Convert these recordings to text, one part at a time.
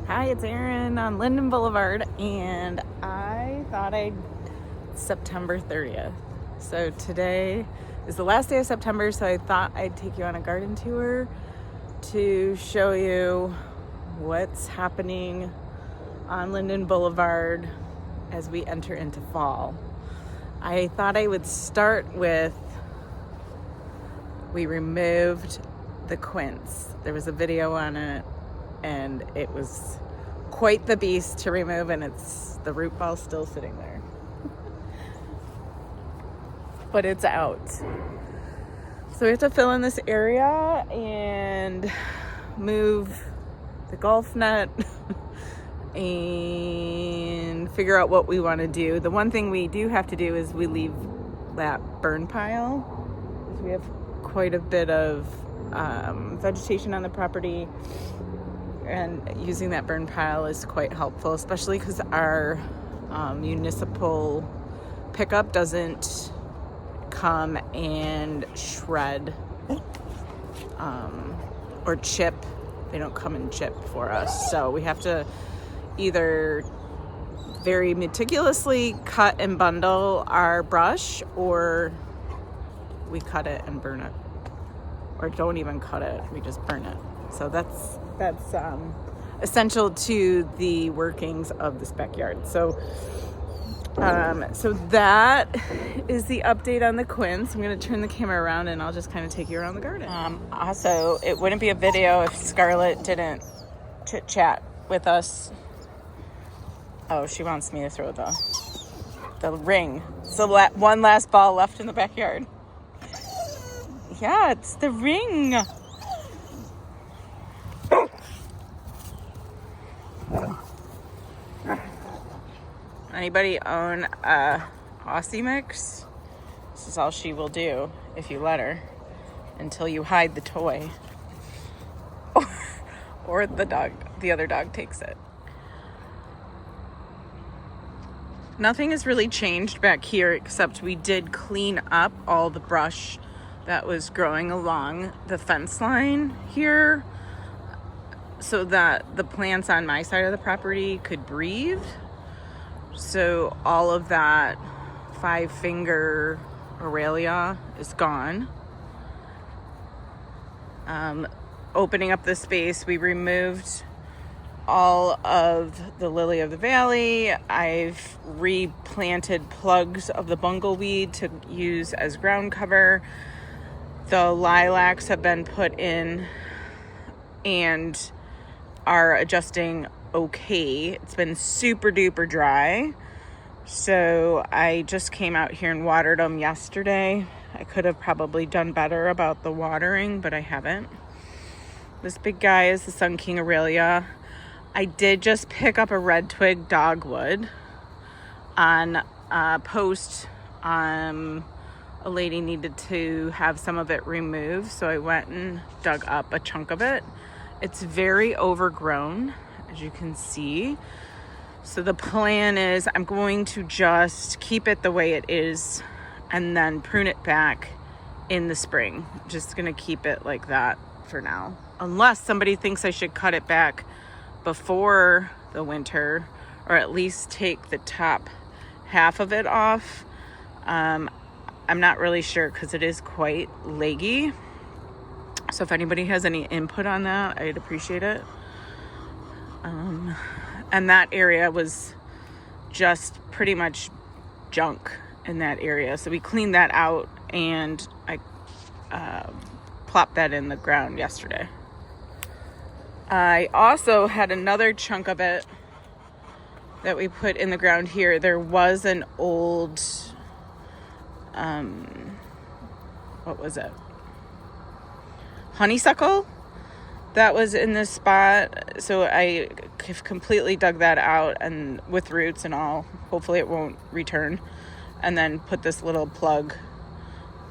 Hi, it's Erin on Linden Boulevard, and I thought September 30th. So today is the last day of September, so I thought I'd take you on a garden tour to show you what's happening on Linden Boulevard as we enter into fall. I thought I would start with, we removed the quince. There was a video on it, and it was quite the beast to remove, and the root ball's still sitting there. But it's out. So we have to fill in this area and move the golf net and figure out what we want to do. The one thing we do have to do is we leave that burn pile, because we have quite a bit of vegetation on the property, and using that burn pile is quite helpful, especially because our municipal pickup doesn't come and shred or chip. They don't come and chip for us, so we have to either very meticulously cut and bundle our brush, or we cut it and burn it, or don't even cut it, we just burn it. So that's essential to the workings of this backyard. So that is the update on the quince. I'm going to turn the camera around and I'll just kind of take you around the garden. Also, it wouldn't be a video if Scarlett didn't chit chat with us. Oh, she wants me to throw the ring. So one last ball left in the backyard. Yeah, it's the ring. Anybody own a Aussie mix? This is all she will do if you let her, until you hide the toy. Or the other dog takes it. Nothing has really changed back here, except we did clean up all the brush that was growing along the fence line here, so that the plants on my side of the property could breathe. So all of that 5-finger Aurelia is gone. Opening up the space, we removed all of the lily of the valley. I've replanted plugs of the bungleweed to use as ground cover. The lilacs have been put in and are adjusting okay. It's been super duper dry, so I just came out here and watered them yesterday. I could have probably done better about the watering, but I haven't. This big guy is the Sun King Aurelia. I did just pick up a red twig dogwood on a post. A lady needed to have some of it removed, so I went and dug up a chunk of it. It's very overgrown, as you can see. So the plan is I'm going to just keep it the way it is and then prune it back in the spring. Just gonna keep it like that for now. Unless somebody thinks I should cut it back before the winter, or at least take the top half of it off. I'm not really sure, because it is quite leggy. So if anybody has any input on that, I'd appreciate it. And that area was just pretty much junk in that area. So we cleaned that out, and I plopped that in the ground yesterday. I also had another chunk of it that we put in the ground here. There was an old, what was it? Honeysuckle that was in this spot. So I have completely dug that out, and with roots and all. Hopefully it won't return. And then put this little plug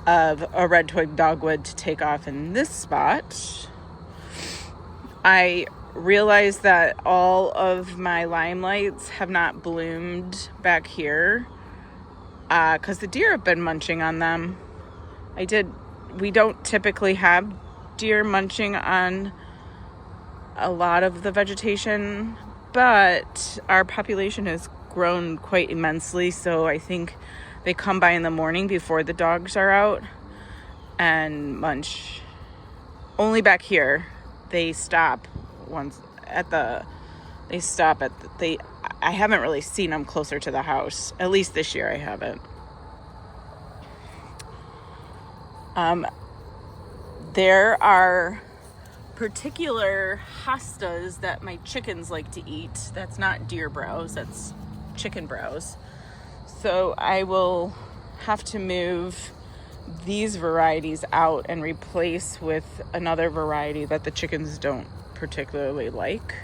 of a red twig dogwood to take off in this spot. I realized that all of my limelights have not bloomed back here because the deer have been munching on them. We don't typically have deer munching on a lot of the vegetation but our population has grown quite immensely, so I think they come by in the morning before the dogs are out and munch. Only back here they stop once at the I haven't really seen them closer to the house. At least this year I haven't. There are particular hostas that my chickens like to eat. That's not deer browse, that's chicken browse. So I will have to move these varieties out and replace with another variety that the chickens don't particularly like.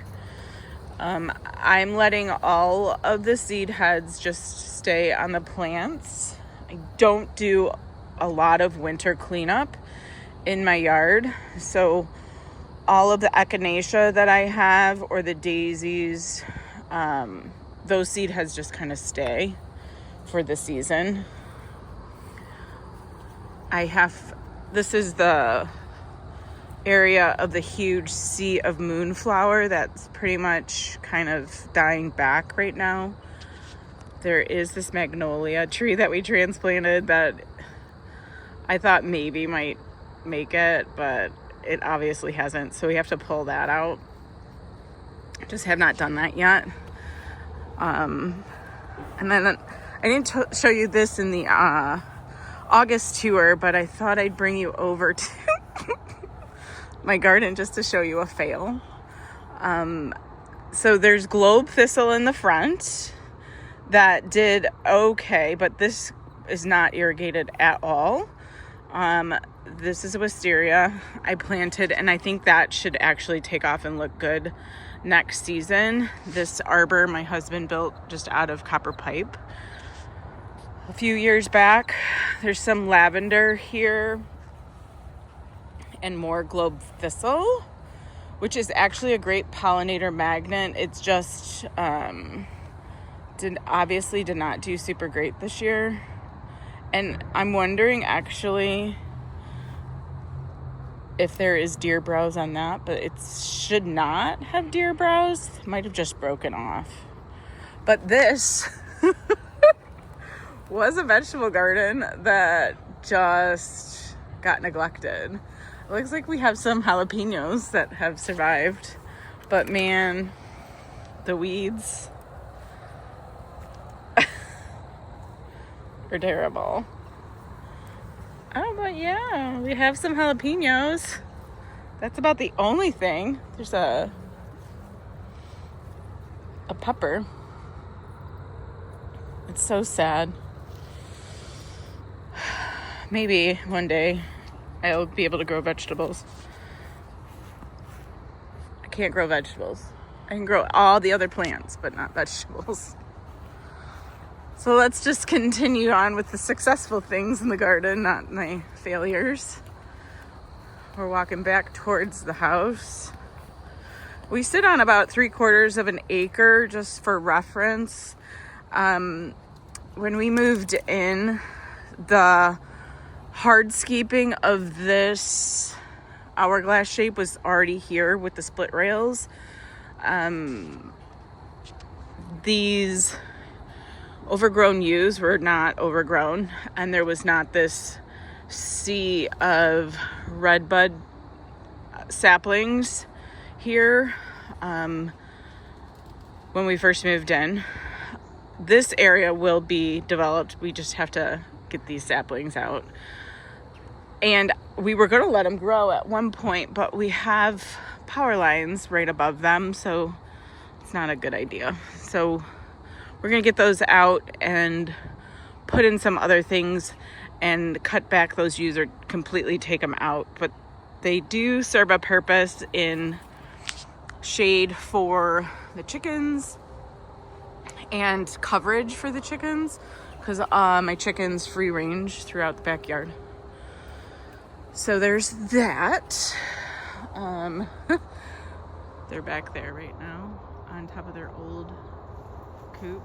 I'm letting all of the seed heads just stay on the plants. I don't do a lot of winter cleanup in my yard. So all of the echinacea that I have or the daisies, those seed heads just kind of stay for the season. This is the area of the huge sea of moonflower that's pretty much kind of dying back right now. There is this magnolia tree that we transplanted that I thought maybe might make it, but it obviously hasn't, so we have to pull that out. Just have not done that yet. And then I didn't show you this in the August tour, but I thought I'd bring you over to my garden just to show you a fail. So there's globe thistle in the front that did okay, but this is not irrigated at all. This is a wisteria I planted, and I think that should actually take off and look good next season. This arbor my husband built just out of copper pipe a few years back. There's some lavender here and more globe thistle, which is actually a great pollinator magnet. It's just did not do super great this year. And I'm wondering actually if there is deer browse on that, but it should not have deer browse. It might have just broken off. But this was a vegetable garden that just got neglected. It looks like we have some jalapenos that have survived, but man, the weeds are terrible. Oh, but yeah, we have some jalapenos. That's about the only thing. There's a pepper. It's so sad. Maybe one day I'll be able to grow vegetables. I can't grow vegetables. I can grow all the other plants, but not vegetables. So let's just continue on with the successful things in the garden, not my failures. We're walking back towards the house. We sit on about 3/4 of an acre, just for reference. When we moved in, the hardscaping of this hourglass shape was already here with the split rails. These overgrown yews were not overgrown, and there was not this sea of redbud saplings here when we first moved in. This area will be developed. We just have to get these saplings out. And we were going to let them grow at one point, but we have power lines right above them, so it's not a good idea. So we're going to get those out and put in some other things and cut back those yews or completely take them out. But they do serve a purpose in shade for the chickens and coverage for the chickens, because my chickens free range throughout the backyard. So there's that. They're back there right now on top of their old coop,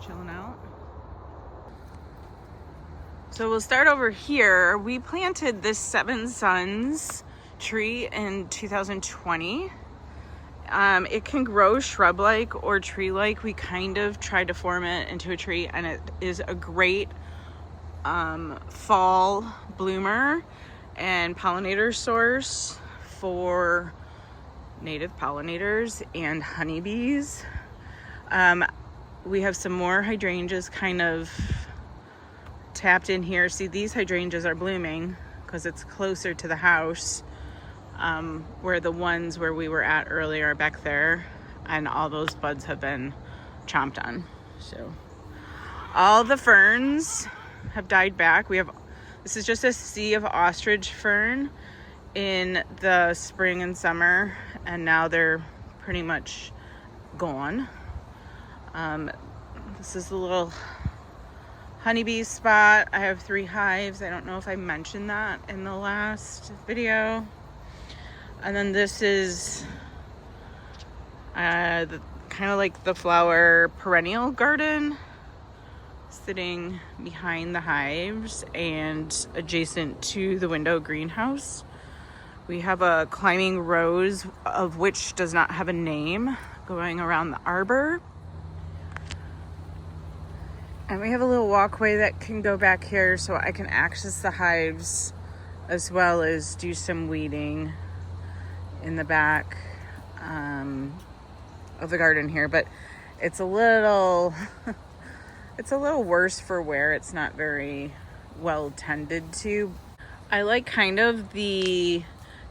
chilling out. So we'll start over here. We planted this Seven Sons tree in 2020, It can grow shrub-like or tree-like. We kind of tried to form it into a tree, and it is a great fall bloomer and pollinator source for native pollinators and honeybees. We have some more hydrangeas kind of tapped in here. See, these hydrangeas are blooming because it's closer to the house, where the ones where we were at earlier are back there, and all those buds have been chomped on. So all the ferns have died back. This is just a sea of ostrich fern in the spring and summer, and now they're pretty much gone. This is the little honeybee spot. I have 3 hives. I don't know if I mentioned that in the last video. And then this is kind of like the flower perennial garden sitting behind the hives and adjacent to the window greenhouse. We have a climbing rose, of which does not have a name, going around the arbor. And we have a little walkway that can go back here so I can access the hives as well as do some weeding in the back of the garden here. But it's a little worse for wear. It's not very well tended to. I like kind of the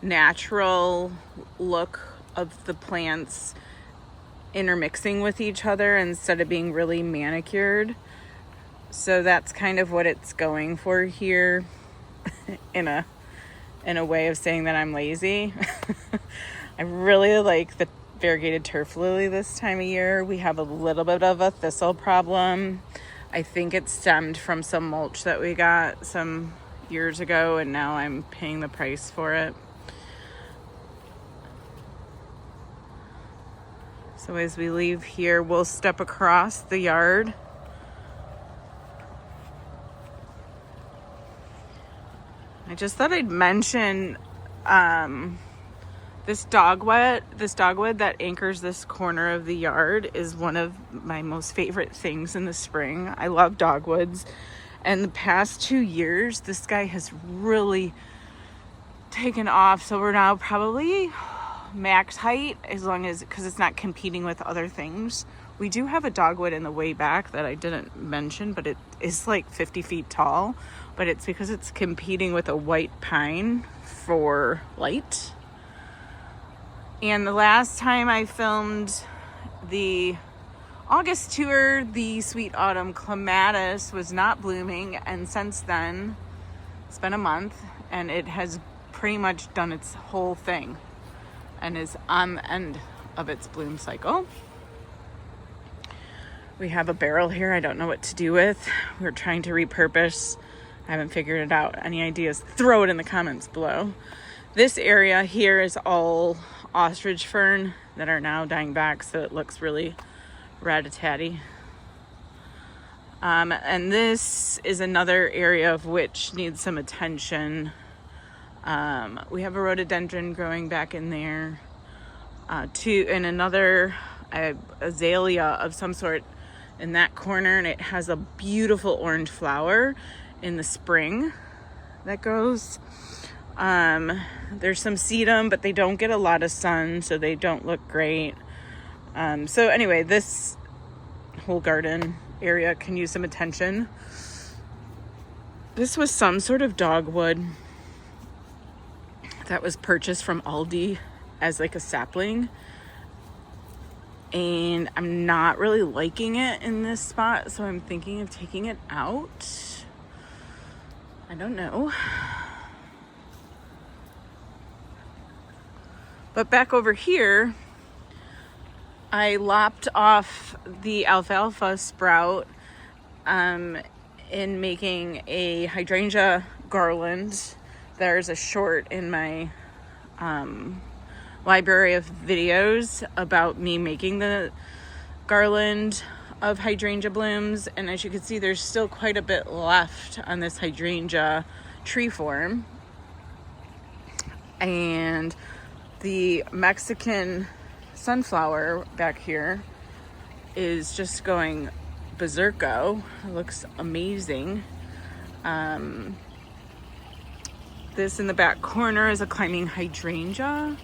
natural look of the plants intermixing with each other instead of being really manicured. So that's kind of what it's going for here in a way of saying that I'm lazy. I really like the variegated turf lily this time of year. We have a little bit of a thistle problem. I think it stemmed from some mulch that we got some years ago, and now I'm paying the price for it. So as we leave here, we'll step across the yard. I just thought I'd mention this dogwood that anchors this corner of the yard is one of my most favorite things in the spring. I love dogwoods. And the past 2 years, this guy has really taken off. So we're now probably max height, because it's not competing with other things. We do have a dogwood in the way back that I didn't mention, but it is like 50 feet tall. But it's because it's competing with a white pine for light. And the last time I filmed the August tour, the Sweet Autumn Clematis was not blooming. And since then, it's been a month, and it has pretty much done its whole thing and is on the end of its bloom cycle. We have a barrel here I don't know what to do with. We're trying to repurpose. I haven't figured it out. Any ideas? Throw it in the comments below. This area here is all ostrich fern that are now dying back, so it looks really rat-a-tatty. And this is another area of which needs some attention. We have a rhododendron growing back in there, and another azalea of some sort in that corner, and it has a beautiful orange flower in the spring that goes. There's some sedum, but they don't get a lot of sun, so they don't look great. So anyway, this whole garden area can use some attention. This was some sort of dogwood that was purchased from Aldi as like a sapling, and I'm not really liking it in this spot, so I'm thinking of taking it out. I don't know. But back over here, I lopped off the alfalfa sprout in making a hydrangea garland. There's a short in my library of videos about me making the garland of hydrangea blooms, and as you can see, there's still quite a bit left on this hydrangea tree form. And the Mexican sunflower back here is just going berserko. It looks amazing. This in the back corner is a climbing hydrangea.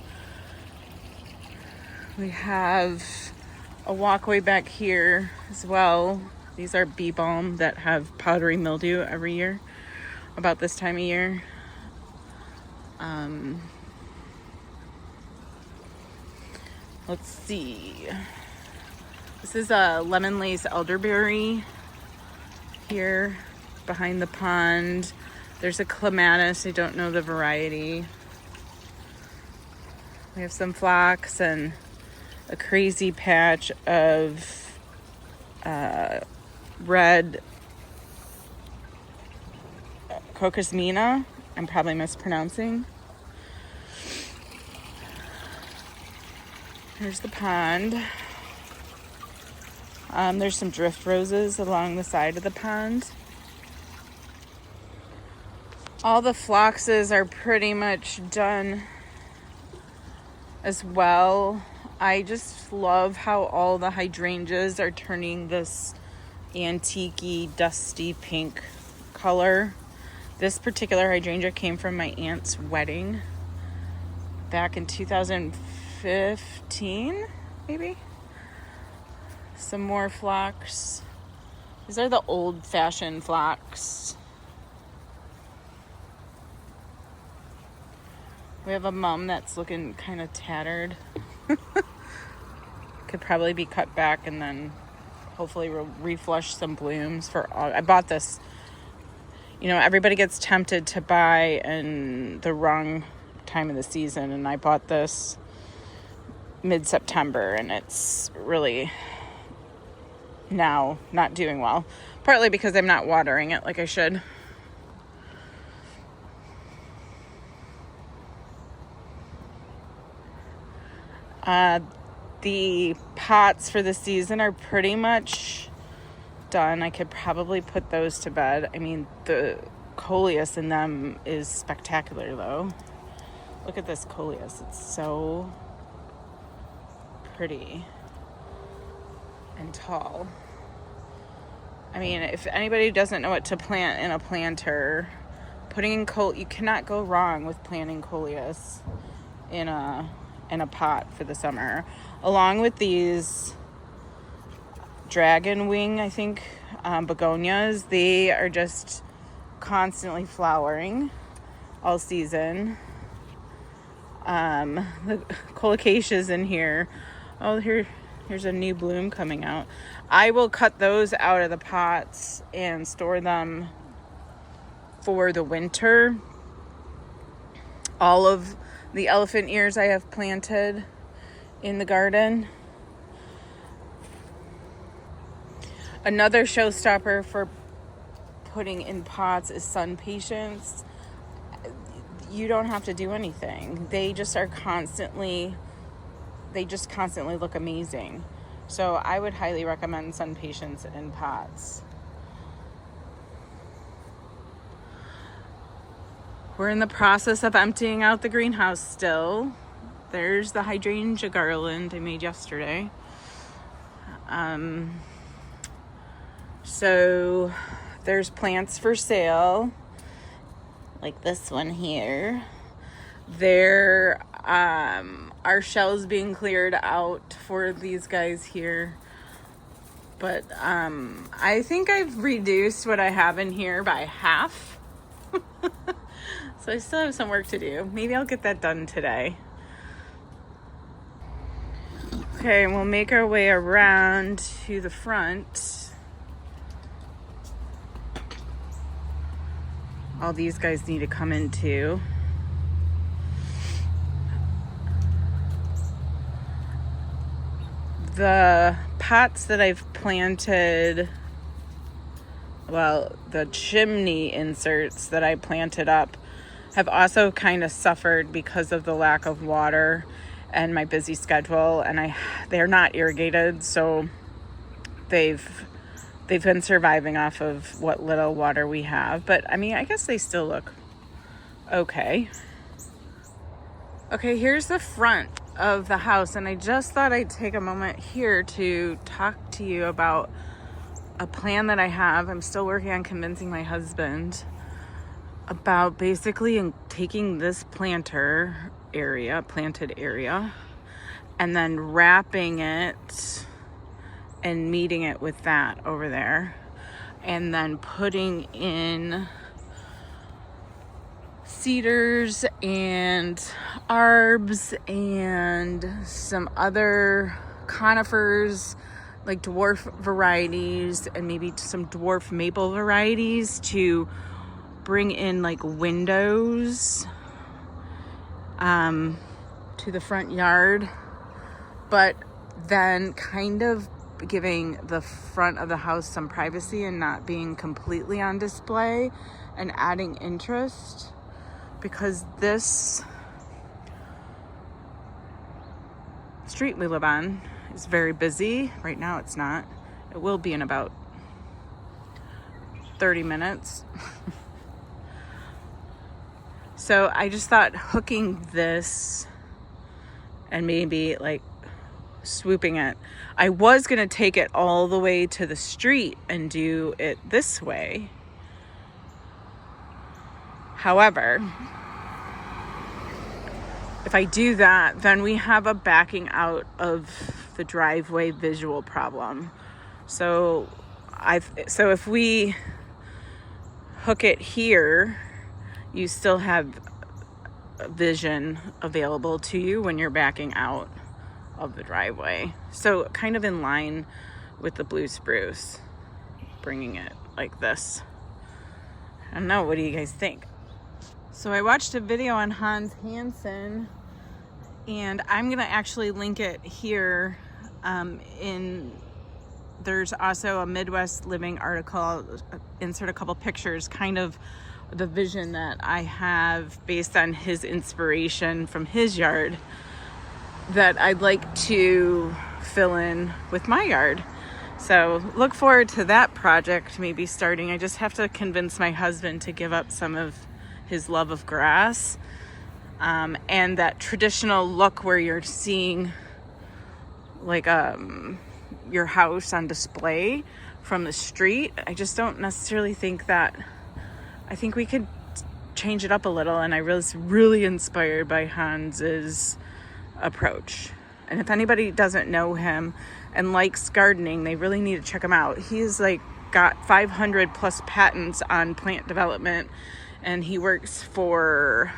We have a walkway back here as well. These are bee balm that have powdery mildew every year, about this time of year. Let's see. This is a lemon lace elderberry here behind the pond. There's a clematis. I don't know the variety. We have some phlox and a crazy patch of red crocus mina. I'm probably mispronouncing. Here's the pond. There's some drift roses along the side of the pond. All the phloxes are pretty much done as well. I just love how all the hydrangeas are turning this antique-y, dusty pink color. This particular hydrangea came from my aunt's wedding back in 2015, maybe. Some more phlox. These are the old-fashioned phlox. We have a mum that's looking kind of tattered. Could probably be cut back and then hopefully reflush some blooms for all. I bought this. You know, everybody gets tempted to buy in the wrong time of the season, and I bought this mid-September, and it's really now not doing well. Partly because I'm not watering it like I should. The pots for the season are pretty much done. I could probably put those to bed. I mean, the coleus in them is spectacular, though. Look at this coleus. It's so pretty and tall. I mean, if anybody doesn't know what to plant in a planter, putting in you cannot go wrong with planting coleus in a pot for the summer, along with these dragon wing, I think, begonias. They are just constantly flowering all season. The colocacea's in here. Oh, here's a new bloom coming out. I will cut those out of the pots and store them for the winter. All of the elephant ears I have planted in the garden. Another showstopper for putting in pots is sun patience. You don't have to do anything. They just constantly look amazing. So I would highly recommend sun patience in pots. We're in the process of emptying out the greenhouse still. There's the hydrangea garland I made yesterday. So there's plants for sale, like this one here. There are shells being cleared out for these guys here. But I think I've reduced what I have in here by half. So I still have some work to do. Maybe I'll get that done today. Okay, we'll make our way around to the front. All these guys need to come in too. The pots that I've planted, well, the chimney inserts that I planted up have also kind of suffered because of the lack of water and my busy schedule, and they're not irrigated, so they've been surviving off of what little water we have. But I mean, I guess they still look okay. Okay, here's the front of the house, and I just thought I'd take a moment here to talk to you about a plan that I have. I'm still working on convincing my husband about basically taking this planted area, and then wrapping it and meeting it with that over there, and then putting in cedars and arbs and some other conifers, like dwarf varieties, and maybe some dwarf maple varieties to bring in like windows to the front yard, but then kind of giving the front of the house some privacy and not being completely on display, and adding interest, because this street we live on is very busy. Right now it's not. It will be in about 30 minutes. So I just thought hooking this and maybe like swooping it. I was going to take it all the way to the street and do it this way. However, if I do that, then we have a backing out of the driveway visual problem. So if we hook it here, you still have vision available to you when you're backing out of the driveway. So kind of in line with the blue spruce, bringing it like this. I don't know, what do you guys think? So I watched a video on Hans Hansen, and I'm gonna actually link it here. There's also a Midwest Living article, insert a couple pictures, kind of the vision that I have based on his inspiration from his yard that I'd like to fill in with my yard. So look forward to that project maybe starting. I just have to convince my husband to give up some of his love of grass, and that traditional look where you're seeing like your house on display from the street. I just don't necessarily think that. I think we could change it up a little, and I was really inspired by Hans's approach. And if anybody doesn't know him and likes gardening, they really need to check him out. He's like got 500 plus patents on plant development, and he works for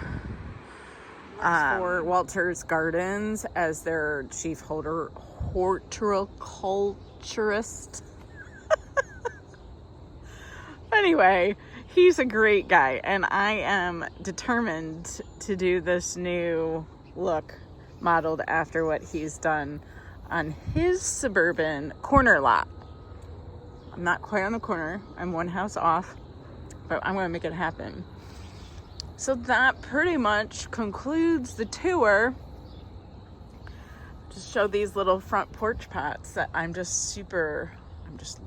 Walter's Gardens as their chief horticulturist. Anyway, he's a great guy, and I am determined to do this new look modeled after what he's done on his suburban corner lot. I'm not quite on the corner. I'm one house off, but I'm going to make it happen. So that pretty much concludes the tour. Just show these little front porch pots that I'm just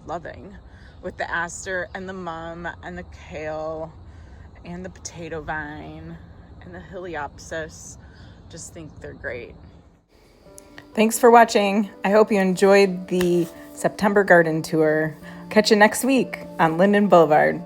loving, with the aster and the mum and the kale and the potato vine and the heliopsis. Just think they're great. Thanks for watching. I hope you enjoyed the September garden tour. Catch you next week on Linden Boulevard.